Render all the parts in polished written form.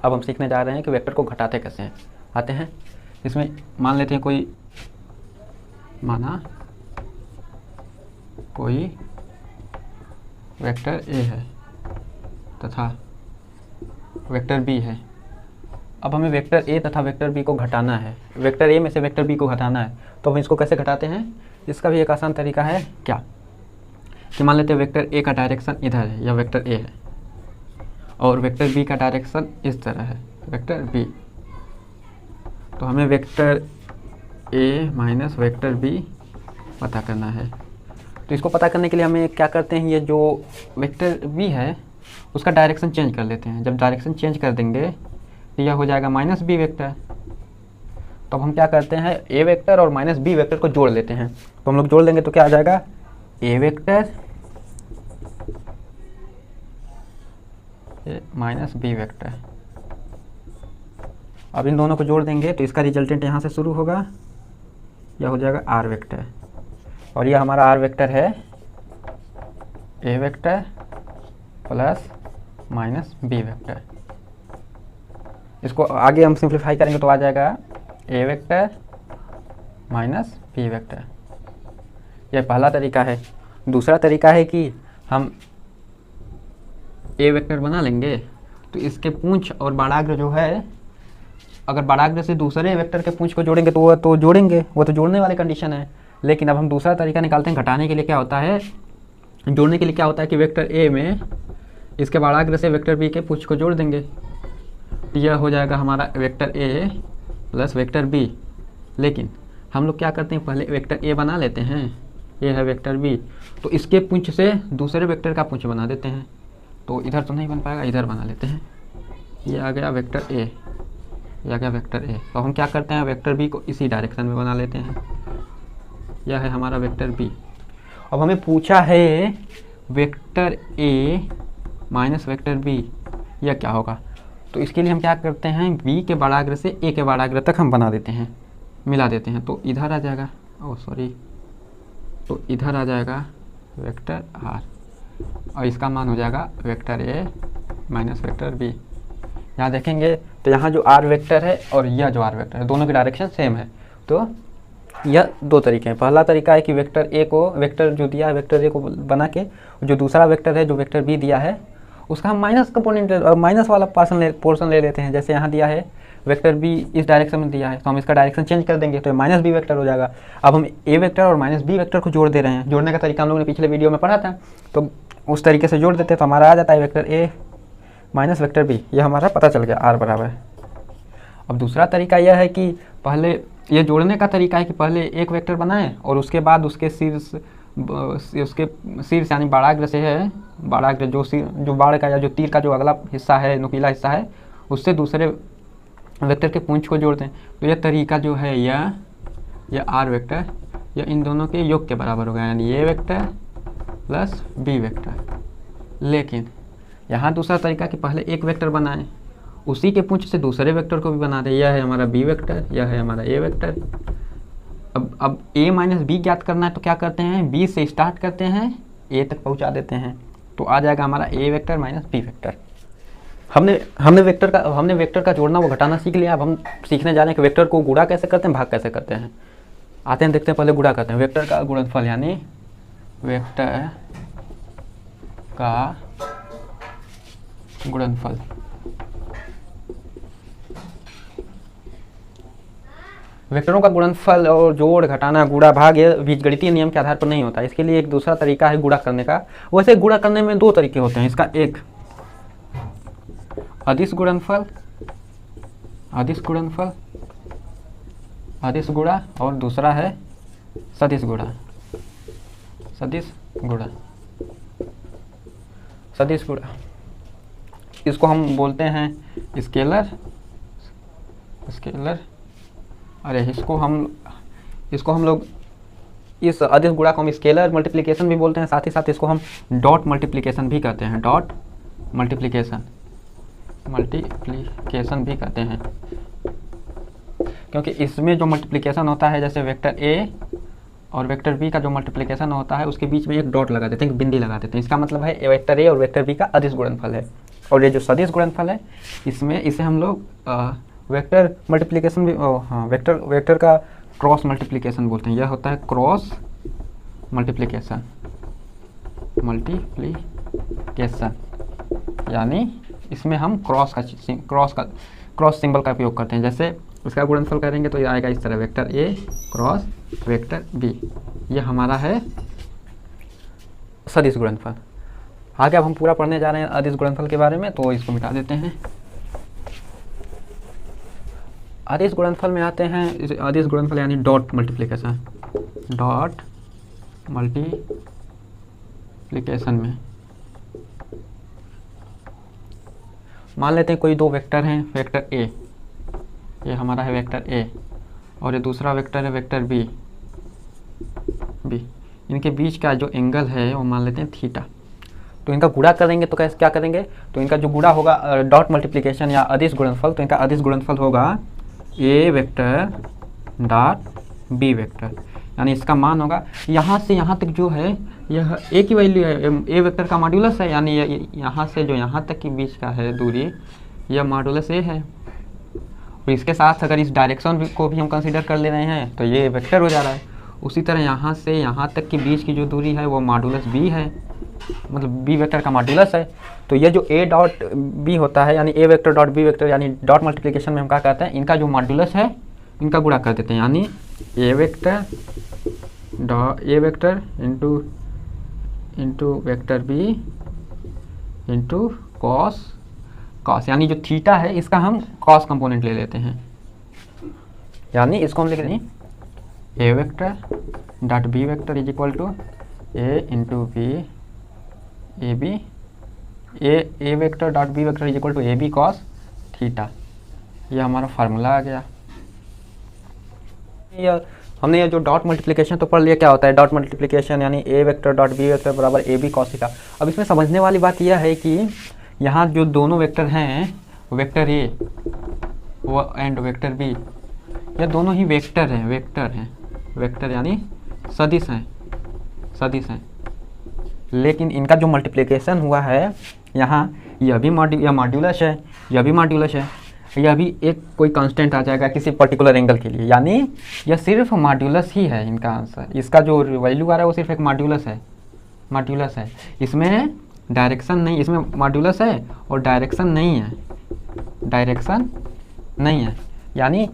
अब हम सीखने जा रहे हैं कि वेक्टर को घटाते कैसे हैं। आते हैं इसमें, मान लेते हैं कोई वेक्टर ए है तथा वेक्टर बी है। अब हमें वेक्टर ए तथा वेक्टर बी को घटाना है, वेक्टर ए में से वेक्टर बी को घटाना है। तो हम इसको कैसे घटाते हैं, इसका भी एक आसान तरीका है क्या, कि मान लेते हैं वेक्टर ए का डायरेक्शन इधर है, या वेक्टर ए है, और वेक्टर बी का डायरेक्शन इस तरह है, वेक्टर बी। तो हमें vector A minus vector B पता करना है। तो इसको पता करने के लिए हमें क्या करते हैं, ये जो वेक्टर बी है उसका डायरेक्शन चेंज कर लेते हैं। जब डायरेक्शन चेंज कर देंगे तो यह हो जाएगा माइनस बी वेक्टर। तो अब हम क्या करते हैं, ए वेक्टर और माइनस बी वेक्टर को जोड़ लेते हैं। तो हम लोग जोड़ देंगे तो क्या आ जाएगा, A vector minus B vector. अब इन दोनों को जोड़ देंगे तो इसका रिजल्टेंट यहाँ से शुरू होगा, यह हो जाएगा आर वेक्टर। और यह हमारा आर वेक्टर है A vector plus minus B vector. इसको आगे हम सिंप्लीफाई करेंगे तो आ जाएगा A vector minus B vector. यह पहला तरीका है। दूसरा तरीका है कि हम ए वेक्टर बना लेंगे तो इसके पूंछ और बाड़ाग्र जो है, अगर बाड़ाग्र से दूसरे वेक्टर के पूंछ को जोड़ेंगे तो वो तो जोड़ेंगे, वो तो जोड़ने वाली कंडीशन है। लेकिन अब हम दूसरा तरीका निकालते हैं घटाने के लिए। क्या होता है, जोड़ने के लिए क्या होता है कि वेक्टर ए में इसके बाड़ाग्र से वेक्टर बी के पूंछ को जोड़ देंगे। यह हो जाएगा हमारा vector A plus vector B. लेकिन हम लोग क्या करते हैं, पहले वेक्टर ए बना लेते हैं, ये है वेक्टर बी, तो इसके पूंछ से दूसरे वेक्टर का पूंछ बना देते हैं। तो इधर तो नहीं बन पाएगा, इधर बना लेते हैं। ये आ गया वेक्टर ए, ये आ गया वेक्टर ए। तो हम क्या करते हैं, वेक्टर बी को इसी डायरेक्शन में बना लेते हैं। यह है हमारा वेक्टर बी। अब हमें पूछा है vector A minus vector B, यह क्या होगा। तो इसके लिए हम क्या करते हैं, बी के बाड़ाग्र से ए के बाड़ाग्र तक हम बना देते हैं, मिला देते हैं। तो इधर आ जाएगा, तो इधर आ जाएगा वेक्टर आर, और इसका मान हो जाएगा vector A minus vector B. यहाँ देखेंगे तो यहाँ जो आर वेक्टर है और यह जो आर वेक्टर है, दोनों की डायरेक्शन सेम है। तो यह दो तरीके हैं। पहला तरीका है कि वेक्टर ए को, वेक्टर जो दिया है वेक्टर ए को बना के, जो दूसरा वेक्टर है जो वेक्टर बी दिया है उसका हम माइनस कंपोनेंट, माइनस वाला पोर्शन ले लेते हैं। जैसे यहाँ दिया है वेक्टर बी इस डायरेक्शन में दिया है, तो हम इसका डायरेक्शन चेंज कर देंगे तो माइनस बी वेक्टर हो जाएगा। अब हम ए वेक्टर और माइनस बी वेक्टर को जोड़ दे रहे हैं। जोड़ने का तरीका हम लोगों ने पिछले वीडियो में पढ़ा था, तो उस तरीके से जोड़ देते हैं तो हमारा आ जाता है vector A minus vector B. यह हमारा पता चल गया आर बराबर। अब दूसरा तरीका यह है कि पहले, ये जोड़ने का तरीका है कि पहले एक वेक्टर बनाएं और उसके बाद उसके शीर्ष यानी बाड़ाग्र से है, बाड़ाग्र जो बाड़ का या जो तीर का जो अगला हिस्सा है, नुकीला हिस्सा है, उससे दूसरे वेक्टर के पूंछ को जोड़ दें। तो यह तरीका जो है यह आर वेक्टर, यह इन दोनों के योग के बराबर होगा, यानी A vector plus B vector. लेकिन यहाँ दूसरा तरीका कि पहले एक वेक्टर बनाएं, उसी के पूंछ से दूसरे वेक्टर को भी बना दें। यह है हमारा बी वेक्टर, यह है हमारा ए वेक्टर। अब ए माइनस बी ज्ञात करना है तो क्या करते हैं, बी से स्टार्ट करते हैं, ए तक पहुंचा देते हैं। तो आ जाएगा हमारा ए वेक्टर माइनस बी वेक्टर। हमने वेक्टर का जोड़ना वो घटाना सीख लिया। अब हम सीखने जा रहे हैं कि वेक्टर को गुणा कैसे करते हैं, भाग कैसे करते हैं। आते हैं, देखते हैं, पहले गुणा करते हैं। वेक्टर का गुणनफल यानी वेक्टर का गुणनफल। वेक्टरों का गुणनफल और जोड़, घटाना, गुणा, भाग ये बीजगणितीय नियम के आधार पर नहीं होता। इसके लिए एक दूसरा तरीका है गुणा करने का। वैसे गुणा करने में दो तरीके होते हैं। इसका एक अदिश गुणनफल, अदिश गुणा, और दूसरा है सदिश गुणा, सदिश गुणा। इसको हम बोलते हैं स्केलर। अरे इसको हम लोग इस अदिश गुणा को हम स्केलर मल्टीप्लिकेशन भी बोलते हैं। साथ ही साथ इसको हम डॉट मल्टीप्लिकेशन भी कहते हैं, डॉट मल्टीप्लिकेशन भी कहते हैं। क्योंकि इसमें जो मल्टीप्लिकेशन होता है, जैसे वेक्टर ए और वेक्टर बी का जो मल्टीप्लिकेशन होता है उसके बीच में एक डॉट लगा देते हैं, एक बिंदी लगा देते हैं। इसका मतलब है वेक्टर ए और वेक्टर बी का अदिश गुणनफल है। और ये जो सदिश गुणनफल है इसमें इसे हम लोग वेक्टर मल्टीप्लिकेशन भी वेक्टर का क्रॉस मल्टीप्लिकेशन बोलते हैं। यह होता है क्रॉस मल्टीप्लिकेशन यानी इसमें हम क्रॉस सिंबल का उपयोग करते हैं। जैसे इसका गुणनफल करेंगे तो ये आएगा इस तरह, vector A cross vector B, ये हमारा है सदिश गुणनफल। आगे अब हम पूरा पढ़ने जा रहे हैं अदिश गुणनफल के बारे में, तो इसको मिटा देते हैं। अदिश गुणनफल में आते हैं, अदिश गुणनफल यानी डॉट मल्टीप्लिकेशन में मान लेते हैं कोई दो वेक्टर हैं, वेक्टर ए, ये हमारा है वेक्टर ए, और ये दूसरा वेक्टर है वेक्टर बी। इनके बीच का जो एंगल है वो मान लेते हैं थीटा। तो इनका गुणा करेंगे तो कैसे क्या करेंगे, तो इनका जो गुणा होगा डॉट मल्टीप्लिकेशन या अदिश गुणनफल, तो इनका अदिश गुणनफल होगा ए वेक्टर डॉट बी वेक्टर, यानी इसका मान होगा यहाँ से यहाँ तक जो है यह ए की वैल्यू है, ए वेक्टर का मॉड्यूलस है, यानी यहाँ से जो यहाँ तक के बीच का है दूरी यह मॉड्यूलस ए है। और इसके साथ अगर इस डायरेक्शन को भी हम कंसीडर कर ले रहे हैं तो ये वेक्टर हो जा रहा है। उसी तरह यहाँ से यहाँ तक के बीच की जो दूरी है वो मॉड्यूलस बी है, मतलब बी वेक्टर का मॉड्यूलस है। तो ये जो ए डॉट बी होता है यानी A vector dot B vector, यानी डॉट मल्टीप्लिकेशन में हम क्या कहते हैं, इनका जो मॉड्यूलस है इनका गुणा कर देते हैं, यानी A vector into vector B into cos, यानी जो थीटा है इसका हम कॉस कंपोनेंट ले लेते हैं, यानी इसको हम लिख दें A vector dot B vector is equal to A into B A B, A vector dot B vector is equal to A B cos theta. ये हमारा फार्मूला आ गया। हमने ये जो डॉट मल्टीप्लिकेशन तो पढ़ लिया, क्या होता है डॉट मल्टीप्लिकेशन, यानी A vector dot B vector बराबर ए बी कॉस थीटा। अब इसमें समझने वाली बात यह है कि यहाँ जो दोनों वेक्टर हैं, vector A and vector B, ये दोनों ही वेक्टर हैं, वेक्टर यानी सदिश हैं, लेकिन इनका जो मल्टीप्लिकेशन हुआ है यहाँ, यह भी मॉड्यूलस है, यह भी मॉड्यूलस है, यह भी एक कोई कांस्टेंट आ जाएगा किसी पर्टिकुलर एंगल के लिए, यानी यह सिर्फ मॉड्यूलस ही है इनका आंसर। इसका जो वैल्यू आ रहा है वो सिर्फ एक मॉड्यूलस है, इसमें डायरेक्शन नहीं, इसमें मॉड्यूलस है और डायरेक्शन नहीं है, यानी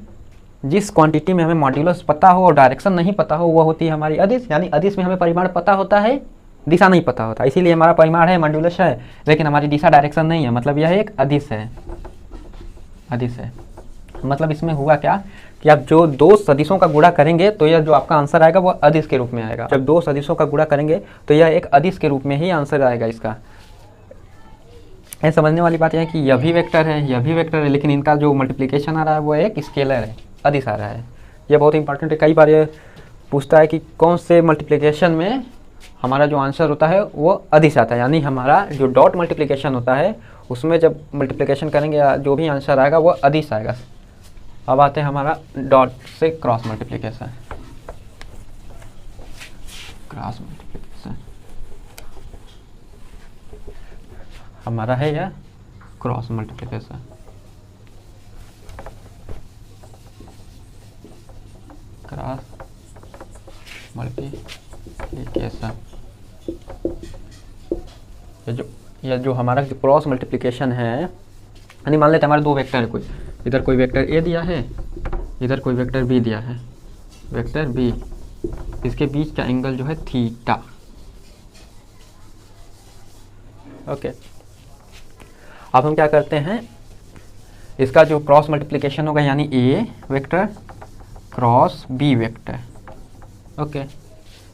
जिस क्वांटिटी में हमें मॉड्यूलस पता हो और डायरेक्शन नहीं पता हो वह होती है हमारी अदिश। यानी अदिश में हमें परिमाण पता होता है, दिशा नहीं पता होता, इसीलिए हमारा परिमाण है मॉड्यूलस है, लेकिन हमारी दिशा डायरेक्शन नहीं है, मतलब यह एक अदिश है। मतलब इसमें हुआ क्या कि आप जो दो सदिशों का गुणा करेंगे तो यह जो आपका आंसर आएगा वह अदिश के रूप में आएगा। जब दो सदिशों का गुणा करेंगे तो यह एक अदिश के रूप में ही आंसर आएगा इसका। ये समझने वाली बात यह है कि यह भी वेक्टर है, लेकिन इनका जो मल्टीप्लिकेशन आ रहा है वो एक स्केलर है, अदिश आ रहा है। यह बहुत इंपॉर्टेंट है, कई बार ये पूछता है कि कौन से मल्टीप्लिकेशन में हमारा जो आंसर होता है वो अदिश आता है, यानी हमारा जो डॉट मल्टीप्लिकेशन होता है उसमें जब मल्टीप्लिकेशन करेंगे जो भी आंसर आएगा वो अदिश आएगा। अब आते हैं हमारा डॉट से क्रॉस मल्टीप्लिकेशन। हमारा है यह क्रॉस मल्टीप्लिकेशन। यह जो हमारा जो क्रॉस मल्टीप्लिकेशन है, यानी मान लेते हैं हमारे दो वेक्टर है, कोई इधर कोई वेक्टर ए दिया है, इधर कोई वेक्टर बी दिया है, वेक्टर बी, इसके बीच का एंगल जो है थीटा। ओके, अब हम क्या करते हैं, इसका जो क्रॉस मल्टीप्लिकेशन होगा यानी A vector cross B vector. Okay,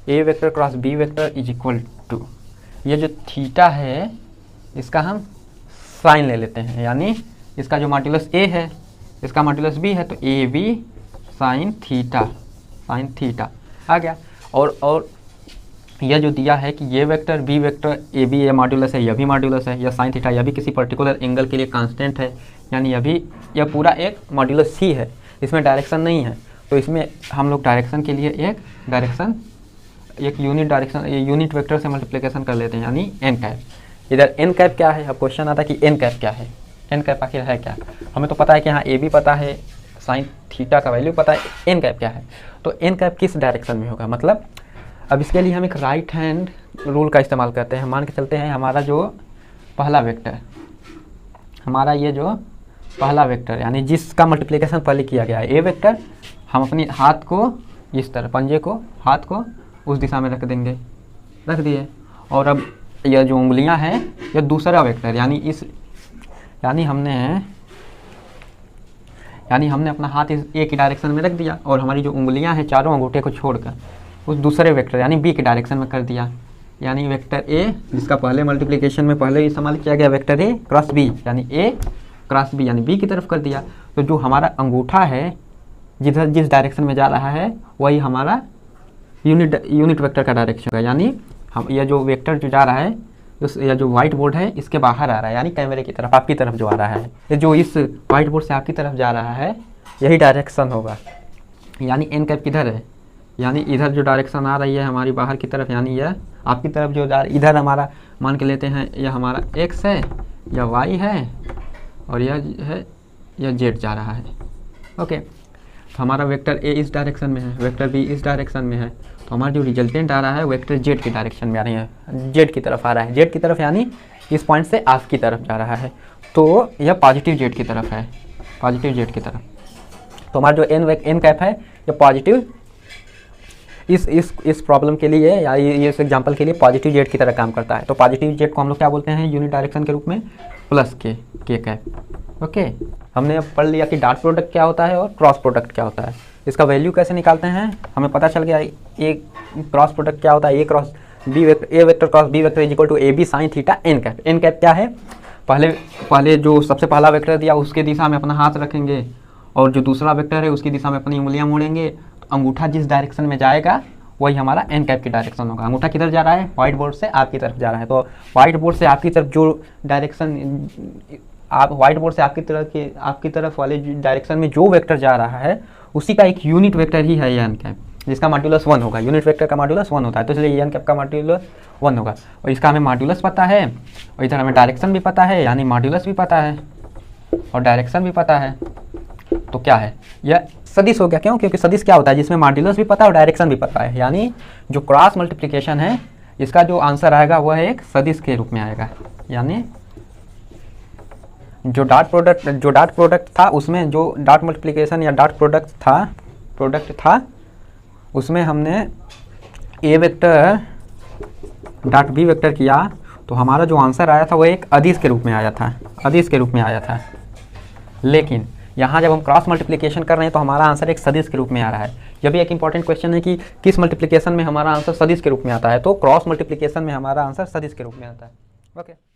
A vector cross B vector is equal to, ये जो थीटा है इसका हम साइन ले लेते हैं, यानी इसका जो मॉड्यूलस ए है इसका मॉड्यूलस बी है, तो ए बी साइन थीटा आ गया। और यह जो दिया है कि ये vector B vector A B ये मॉड्यूलस है, यह भी मॉड्यूलस है, यह साइन थीटा यह भी किसी पर्टिकुलर एंगल के लिए कांस्टेंट है, यानी यह पूरा एक मॉड्यूलस ही है, इसमें डायरेक्शन नहीं है। तो इसमें हम लोग डायरेक्शन के लिए एक यूनिट वेक्टर से मल्टीप्लिकेशन कर लेते हैं, यानी एन टाइप, इधर एन कैप क्या है। अब क्वेश्चन आता है कि एन कैप क्या है, एन कैप आखिर है क्या। हमें तो पता है कि यहाँ ए भी पता है, साइन थीटा का वैल्यू पता है, एन कैप क्या है। तो एन कैप किस डायरेक्शन में होगा, मतलब अब इसके लिए हम एक राइट हैंड रूल का इस्तेमाल करते हैं। मान के चलते हैं हमारा जो पहला वेक्टर, हमारा ये जो पहला वेक्टर यानी जिसका मल्टीप्लिकेशन पहले किया गया है ए वेक्टर, हम अपने हाथ को इस तरह, पंजे को, हाथ को उस दिशा में रख देंगे, रख दिए। और अब यह जो उंगलियां हैं यह दूसरा वेक्टर यानी हमने अपना हाथ इस ए की डायरेक्शन में रख दिया और हमारी जो उंगलियां हैं चारों अंगूठे को छोड़कर उस दूसरे वेक्टर यानी बी की डायरेक्शन में कर दिया। यानी वेक्टर ए जिसका पहले मल्टीप्लिकेशन में पहले इस्तेमाल किया गया वेक्टर ए क्रॉस बी, यानी ए क्रॉस बी यानी बी की तरफ कर दिया। तो जो हमारा अंगूठा है जिस डायरेक्शन में जा रहा है वही हमारा यूनिट वेक्टर का डायरेक्शन है। यानी हम यह जो वेक्टर जो जा रहा है यह जो व्हाइट बोर्ड है इसके बाहर आ रहा है, यानी कैमरे की तरफ, आपकी तरफ जो आ रहा है, ये जो इस व्हाइट बोर्ड से आपकी तरफ जा रहा है यही डायरेक्शन होगा। यानी एन कैप किधर है, यानी इधर जो डायरेक्शन आ रही है हमारी बाहर की तरफ, यानी यह आपकी तरफ जो इधर हमारा मान के लेते हैं यह हमारा एक्स है, यह वाई है और यह जेड जा रहा है। ओके, तो हमारा वेक्टर ए इस डायरेक्शन में है, वेक्टर बी इस डायरेक्शन में है, तो हमारा जो रिजल्टेंट आ रहा है वेक्टर जेड की डायरेक्शन में आ रही है, जेड की तरफ आ रहा है, जेड की तरफ यानी इस पॉइंट से आपकी तरफ जा रहा है। तो यह पॉजिटिव जेड की तरफ है, पॉजिटिव जेड की तरफ। तो हमारा जो एन कैप है यह पॉजिटिव, इस प्रॉब्लम के लिए या इस एग्जांपल के लिए पॉजिटिव जेड की तरह काम करता है। तो पॉजिटिव जेड को हम लोग क्या बोलते हैं यूनिट डायरेक्शन के रूप में, प्लस के कैप। ओके, हमने अब पढ़ लिया कि डॉट प्रोडक्ट क्या होता है और क्रॉस प्रोडक्ट क्या होता है। इसका वैल्यू कैसे निकालते हैं हमें पता चल गया। ए क्रॉस प्रोडक्ट क्या होता है, A vector cross B vector is equal to A B sine theta N cap. N cap क्या है, पहले जो सबसे पहला वेक्टर दिया उसके दिशा में अपना हाथ रखेंगे और जो दूसरा वेक्टर है उसकी दिशा में अपनी उंगलियां मोड़ेंगे। तो अंगूठा जिस डायरेक्शन में जाएगा वही हमारा एन कैप की डायरेक्शन होगा। अंगूठा किधर जा रहा है, व्हाइट बोर्ड से आपकी तरफ जा रहा है। तो व्हाइट बोर्ड से आपकी तरफ जो डायरेक्शन, आप व्हाइट बोर्ड से आपकी तरफ वाले डायरेक्शन में जो वेक्टर जा रहा है उसी का एक यूनिट वेक्टर ही है ये एन कैप, जिसका मॉड्यूलस 1 होगा। यूनिट वेक्टर का मॉड्यूलस 1 होता है, तो इसलिए एन कैप का मॉड्यूलस 1 होगा। और इसका हमें मॉड्यूलस पता है और इधर हमें डायरेक्शन भी पता है, यानी मॉड्यूलस भी पता है और डायरेक्शन भी पता है। तो क्या है, यह सदिश हो गया। क्यों, क्योंकि सदिश क्या होता है जिसमें मॉड्यूलस भी पता है और डायरेक्शन भी पता है। यानी जो क्रॉस मल्टीप्लिकेशन है इसका जो आंसर आएगा वह एक सदिश के रूप में आएगा। यानी जो डॉट प्रोडक्ट था उसमें जो डॉट मल्टीप्लिकेशन या डॉट प्रोडक्ट था उसमें हमने ए वेक्टर डॉट बी वेक्टर किया तो हमारा जो आंसर आया था वो एक अदिश के रूप में आया था। लेकिन यहाँ जब हम क्रॉस मल्टीप्लिकेशन कर रहे हैं तो हमारा आंसर एक सदिश के रूप में आ रहा है। यह भी एक इंपॉर्टेंट क्वेश्चन है कि किस मल्टीप्लिकेशन में हमारा आंसर सदिश के रूप में आता है। तो क्रॉस मल्टीप्लिकेशन में हमारा आंसर सदिश के रूप में आता है। ओके।